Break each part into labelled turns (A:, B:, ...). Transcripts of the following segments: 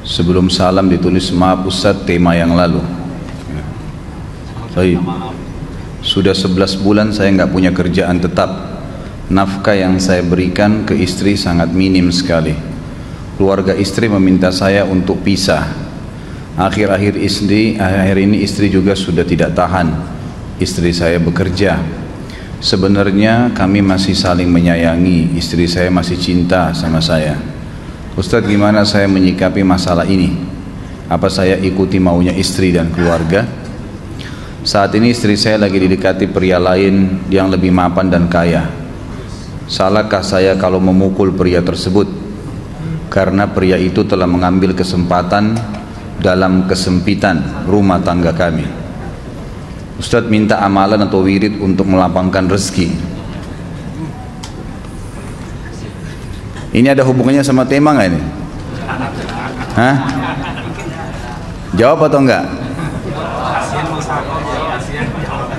A: Sebelum salam ditulis maaf Ustadz tema yang lalu. Baik. Sudah 11 bulan saya nggak punya kerjaan tetap. Nafkah yang saya berikan ke istri sangat minim sekali. Keluarga istri meminta saya untuk pisah. Akhir-akhir ini istri juga sudah tidak tahan. Istri saya bekerja. Sebenarnya kami masih saling menyayangi. Istri saya masih cinta sama saya. Ustadz, gimana saya menyikapi masalah ini? Apa saya ikuti maunya istri dan keluarga? Saat ini istri saya lagi didekati pria lain yang lebih mapan dan kaya. Salahkah saya kalau memukul pria tersebut? Karena pria itu telah mengambil kesempatan dalam kesempitan rumah tangga kami. Ustadz minta amalan atau wirid untuk melapangkan rezeki. Ini ada hubungannya sama tema nggak ini? Hah? Jawab atau enggak?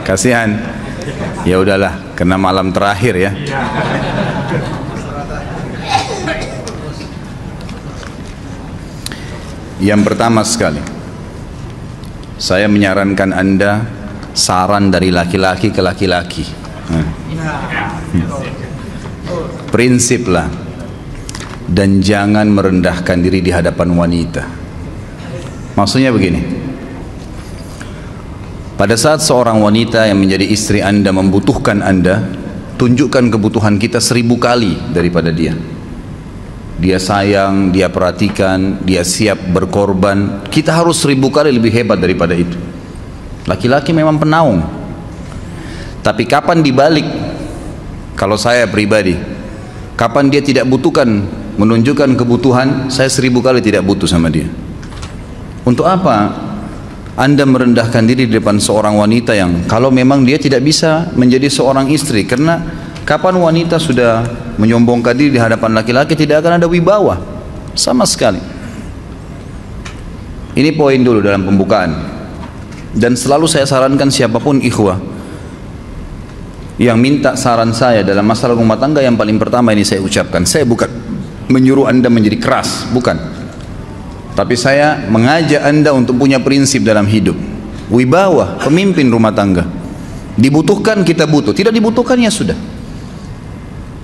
A: Kasihan. Ya udahlah, karena malam terakhir ya. Yang pertama sekali, saya menyarankan Anda saran dari laki-laki ke laki-laki. Prinsip lah. Dan jangan merendahkan diri di hadapan wanita. Maksudnya begini, pada saat seorang wanita yang menjadi istri Anda membutuhkan Anda, tunjukkan kebutuhan kita 1000 kali daripada dia. Dia sayang, dia perhatikan, dia siap berkorban. Kita harus 1000 kali lebih hebat daripada itu. Laki-laki memang penaung. Tapi kapan dibalik? Kalau saya pribadi, kapan dia tidak butuhkan, menunjukkan kebutuhan, saya 1000 kali tidak butuh sama dia. Untuk apa Anda merendahkan diri di depan seorang wanita yang kalau memang dia tidak bisa menjadi seorang istri? Karena kapan wanita sudah menyombongkan diri di hadapan laki-laki, tidak akan ada wibawa sama sekali. Ini poin dulu dalam pembukaan. Dan selalu saya sarankan siapapun ikhwah yang minta saran saya dalam masalah rumah tangga, yang paling pertama ini saya ucapkan, saya bukan menyuruh Anda menjadi keras, bukan. Tapi saya mengajak Anda untuk punya prinsip dalam hidup. Wibawa, pemimpin rumah tangga. Dibutuhkan kita butuh, tidak dibutuhkan ya sudah.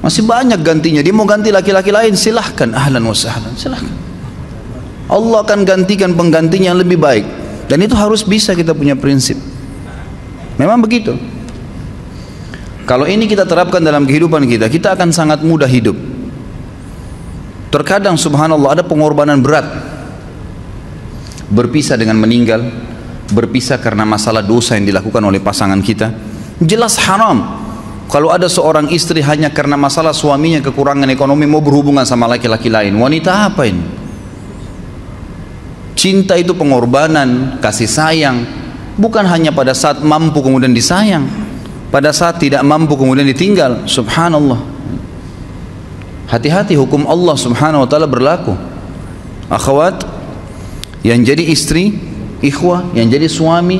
A: Masih banyak gantinya. Dia mau ganti laki-laki lain, silahkan, ahlan wa sahlan, silahkan. Allah akan gantikan penggantinya yang lebih baik. Dan itu harus bisa kita punya prinsip. Memang begitu. Kalau ini kita terapkan dalam kehidupan kita, kita akan sangat mudah hidup. Terkadang subhanallah ada pengorbanan berat. Berpisah dengan meninggal, berpisah karena masalah dosa yang dilakukan oleh pasangan kita. Jelas haram. Kalau ada seorang istri hanya karena masalah suaminya kekurangan ekonomi mau berhubungan sama laki-laki lain, wanita apa ini? Cinta itu pengorbanan, kasih sayang. Bukan hanya pada saat mampu kemudian disayang, pada saat tidak mampu kemudian ditinggal. Subhanallah. Hati-hati, hukum Allah subhanahu wa ta'ala berlaku. Akhwat yang jadi istri, ikhwah yang jadi suami,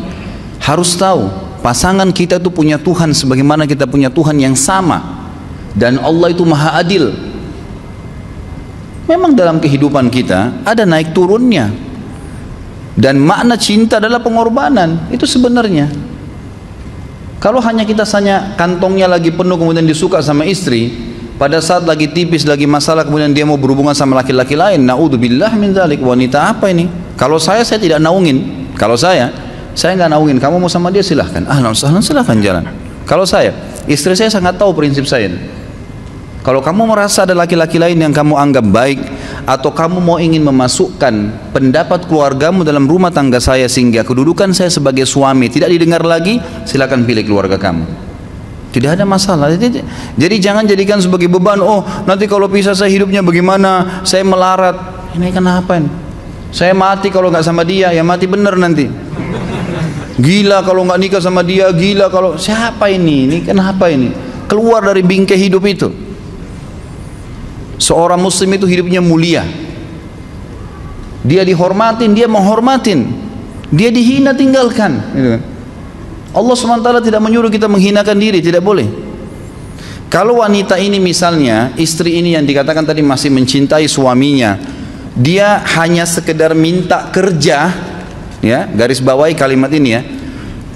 A: harus tahu pasangan kita itu punya Tuhan sebagaimana kita punya Tuhan yang sama. Dan Allah itu maha adil. Memang dalam kehidupan kita ada naik turunnya. Dan makna cinta adalah pengorbanan. Itu sebenarnya. Kalau hanya kita kantongnya lagi penuh kemudian disuka sama istri, pada saat lagi tipis, lagi masalah, kemudian dia mau berhubungan sama laki-laki lain, naudzubillah min dzalik. Wanita apa ini? Kalau saya tidak naungin. Kalau saya nggak naungin. Kamu mau sama dia silahkan, ahlan sahlan, silahkan jalan. Kalau saya, istri saya sangat tahu prinsip saya. Kalau kamu merasa ada laki-laki lain yang kamu anggap baik, atau kamu mau ingin memasukkan pendapat keluargamu dalam rumah tangga saya sehingga kedudukan saya sebagai suami tidak didengar lagi, silakan pilih keluarga kamu. Tidak ada masalah. Jadi jangan jadikan sebagai beban. Oh, nanti kalau pisah saya hidupnya bagaimana? Saya melarat. Ini kenapa ini? Saya mati kalau nggak sama dia, ya mati bener nanti. Gila kalau nggak nikah sama dia, gila kalau siapa ini? Ini kenapa ini? Keluar dari bingkai hidup itu. Seorang muslim itu hidupnya mulia. Dia dihormatin, dia menghormatin. Dia dihina, tinggalkan. Gitu kan? Allah SWT tidak menyuruh kita menghinakan diri, tidak boleh. Kalau wanita ini misalnya, istri ini yang dikatakan tadi masih mencintai suaminya, dia hanya sekedar minta kerja, ya, garis bawahi kalimat ini ya,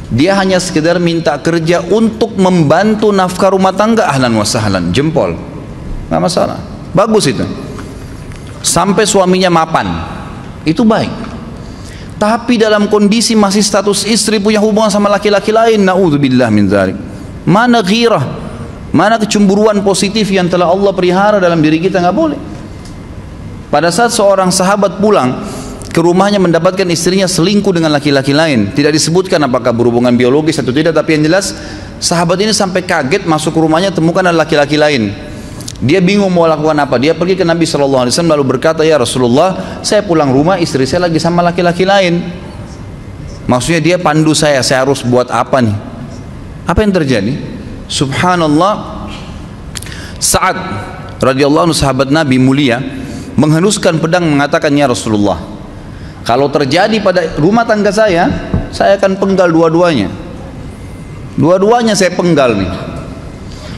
A: dia hanya sekedar minta kerja untuk membantu nafkah rumah tangga, ahlan wa sahlan, jempol, nggak masalah, bagus itu, sampai suaminya mapan, itu baik. Tapi dalam kondisi masih status istri punya hubungan sama laki-laki lain, naudzubillah min dzalik, mana ghirah, mana kecemburuan positif yang telah Allah pelihara dalam diri kita, nggak boleh. Pada saat seorang sahabat pulang ke rumahnya mendapatkan istrinya selingkuh dengan laki-laki lain, tidak disebutkan apakah berhubungan biologis atau tidak, tapi yang jelas sahabat ini sampai kaget masuk ke rumahnya temukan ada laki-laki lain. Dia bingung mau lakukan apa. Dia pergi ke Nabi SAW lalu berkata, ya Rasulullah, saya pulang rumah istri saya lagi sama laki-laki lain. Maksudnya dia pandu saya harus buat apa nih? Apa yang terjadi? Subhanallah, Sa'ad radhiyallahu anhu sahabat Nabi mulia menghenuskan pedang mengatakan, ya Rasulullah, kalau terjadi pada rumah tangga saya akan penggal dua-duanya. Dua-duanya saya penggal nih.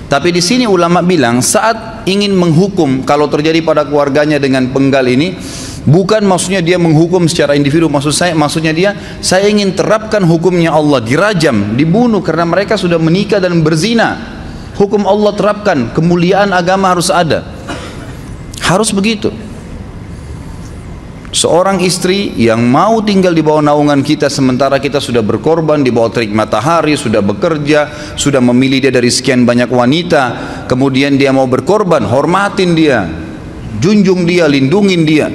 A: Tapi di sini ulama bilang saat ingin menghukum kalau terjadi pada keluarganya dengan penggal ini, bukan maksudnya dia menghukum secara individu, maksudnya dia, saya ingin terapkan hukumnya Allah, dirajam, dibunuh karena mereka sudah menikah dan berzina. Hukum Allah terapkan, kemuliaan agama harus ada. Harus begitu. Seorang istri yang mau tinggal di bawah naungan kita sementara kita sudah berkorban di bawah terik matahari, sudah bekerja, sudah memilih dia dari sekian banyak wanita, kemudian dia mau berkorban, hormatin dia, junjung dia, lindungin dia,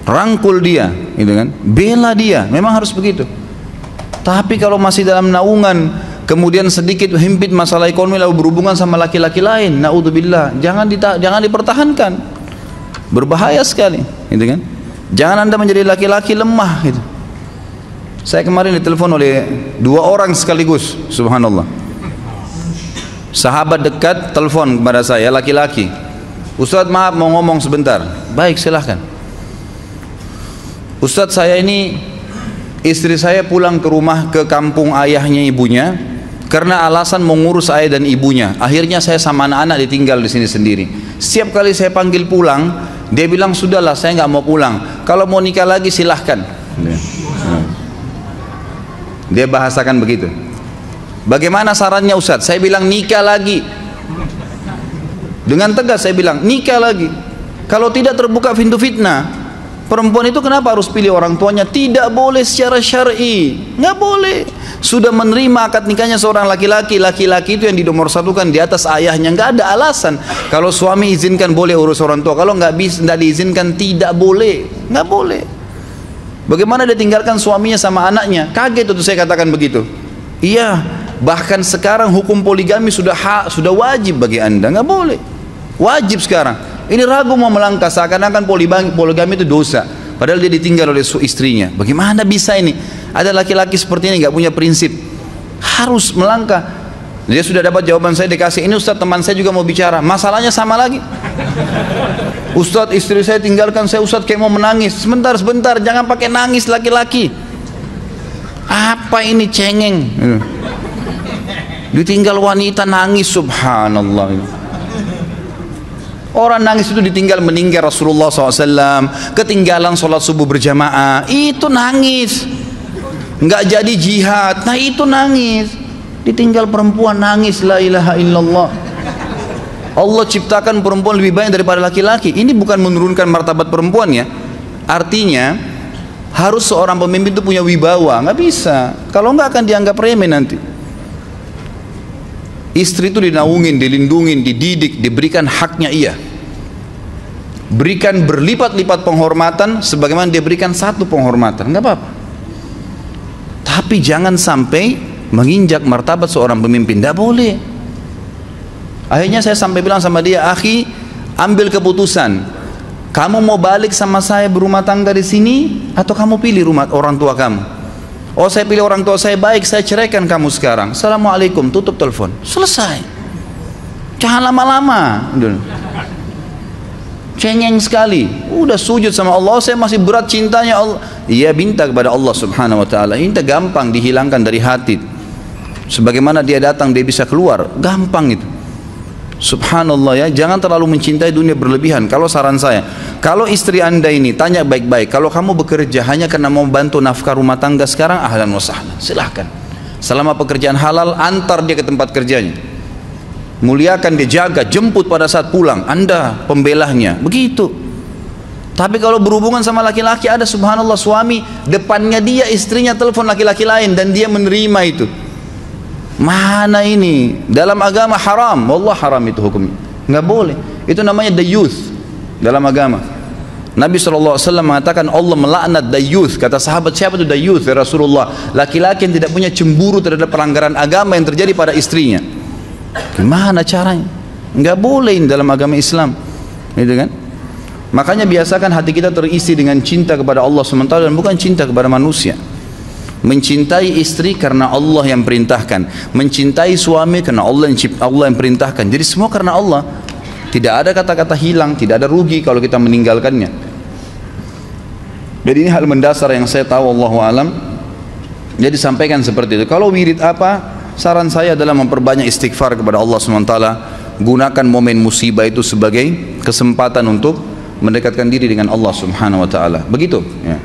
A: rangkul dia, gitu kan, bela dia, memang harus begitu. Tapi kalau masih dalam naungan, kemudian sedikit himpit masalah ekonomi lalu berhubungan sama laki-laki lain, naudzubillah, jangan dipertahankan, berbahaya sekali, gitu kan. Jangan Anda menjadi laki-laki lemah gitu. Saya kemarin ditelepon oleh dua orang sekaligus, subhanallah. Sahabat dekat telepon kepada saya, laki-laki. Ustadz, maaf mau ngomong sebentar. Baik, silahkan. Ustadz, saya ini istri saya pulang ke rumah ke kampung ayahnya ibunya karena alasan mengurus ayah dan ibunya. Akhirnya saya sama anak-anak ditinggal di sini sendiri. Setiap kali saya panggil pulang, dia bilang, sudahlah saya nggak mau pulang, kalau mau nikah lagi silahkan. Dia bahasakan begitu. Bagaimana sarannya Ustadz? Saya bilang nikah lagi. Dengan tegas saya bilang nikah lagi. Kalau tidak terbuka pintu fitnah. Perempuan itu kenapa harus pilih orang tuanya? Tidak boleh secara syar'i, nggak boleh. Sudah menerima akad nikahnya seorang laki-laki, laki-laki itu yang dinomorsatukan di atas ayahnya, nggak ada alasan. Kalau suami izinkan boleh urus orang tua, kalau nggak diizinkan tidak boleh, nggak boleh. Bagaimana dia tinggalkan suaminya sama anaknya? Kaget itu saya katakan begitu. Iya, bahkan sekarang hukum poligami sudah wajib bagi Anda, nggak boleh, wajib sekarang. Ini ragu mau melangkah seakan-akan poligami itu dosa, padahal dia ditinggal oleh istrinya. Bagaimana bisa ini? Ada laki-laki seperti ini nggak punya prinsip, harus melangkah. Dia sudah dapat jawaban saya dikasih. Ini Ustadz, teman saya juga mau bicara, masalahnya sama lagi. Ustadz, istri saya tinggalkan saya, Ustadz, kayak mau menangis. Sebentar, jangan pakai nangis laki-laki. Apa ini cengeng? Ditinggal wanita nangis, subhanallah. Orang nangis itu ditinggal meninggal Rasulullah SAW, ketinggalan sholat subuh berjamaah, itu nangis. Nggak jadi jihad, nah itu nangis. Ditinggal perempuan nangis, la ilaha illallah. Allah ciptakan perempuan lebih banyak daripada laki-laki. Ini bukan menurunkan martabat perempuan ya. Artinya harus seorang pemimpin itu punya wibawa, nggak bisa. Kalau nggak akan dianggap remeh nanti. Istri itu dinaungin, dilindungin, dididik, diberikan haknya ia. Berikan berlipat-lipat penghormatan sebagaimana dia berikan satu penghormatan, nggak apa-apa. Tapi jangan sampai menginjak martabat seorang pemimpin, nggak boleh. Akhirnya saya sampai bilang sama dia, akhi, ambil keputusan. Kamu mau balik sama saya berumah tangga di sini atau kamu pilih rumah orang tua kamu? Oh, saya pilih orang tua saya, baik, saya ceraikan kamu sekarang. Assalamualaikum, tutup telepon, selesai. Jangan lama-lama. Cengeng sekali, udah sujud sama Allah, saya masih berat cintanya Allah. Ia minta kepada Allah subhanahu wa ta'ala, minta gampang dihilangkan dari hati. Sebagaimana dia datang dia bisa keluar, gampang itu. Subhanallah ya, jangan terlalu mencintai dunia berlebihan. Kalau saran saya, kalau istri anda ini tanya baik-baik, kalau kamu bekerja hanya karena mau bantu nafkah rumah tangga sekarang, ahlan wa sahlan, silahkan. Selama pekerjaan halal, antar dia ke tempat kerjanya, muliakan dia, jaga, jemput pada saat pulang, anda pembelahnya, begitu. Tapi kalau berhubungan sama laki-laki, ada subhanallah suami depannya dia istrinya telepon laki-laki lain dan dia menerima itu. Mana ini? Dalam agama haram, wallah haram itu hukumnya, nggak boleh. Itu namanya dayuth dalam agama. Nabi SAW mengatakan Allah melaknat dayuth. Kata sahabat, siapa itu dayuth ya Rasulullah? Laki-laki yang tidak punya cemburu terhadap pelanggaran agama yang terjadi pada istrinya. Gimana caranya? Nggak boleh dalam agama Islam, gitu kan? Makanya biasakan hati kita terisi dengan cinta kepada Allah SWT dan bukan cinta kepada manusia. Mencintai istri karena Allah yang perintahkan, mencintai suami karena Allah yang perintahkan. Jadi semua karena Allah. Tidak ada kata-kata hilang, tidak ada rugi kalau kita meninggalkannya. Jadi ini hal mendasar yang saya tahu, Allahu alam. Jadi sampaikan seperti itu. Kalau wirid apa? Saran saya adalah memperbanyak istighfar kepada Allah SWT. Gunakan momen musibah itu sebagai kesempatan untuk mendekatkan diri dengan Allah Subhanahu wa taala. Begitu ya.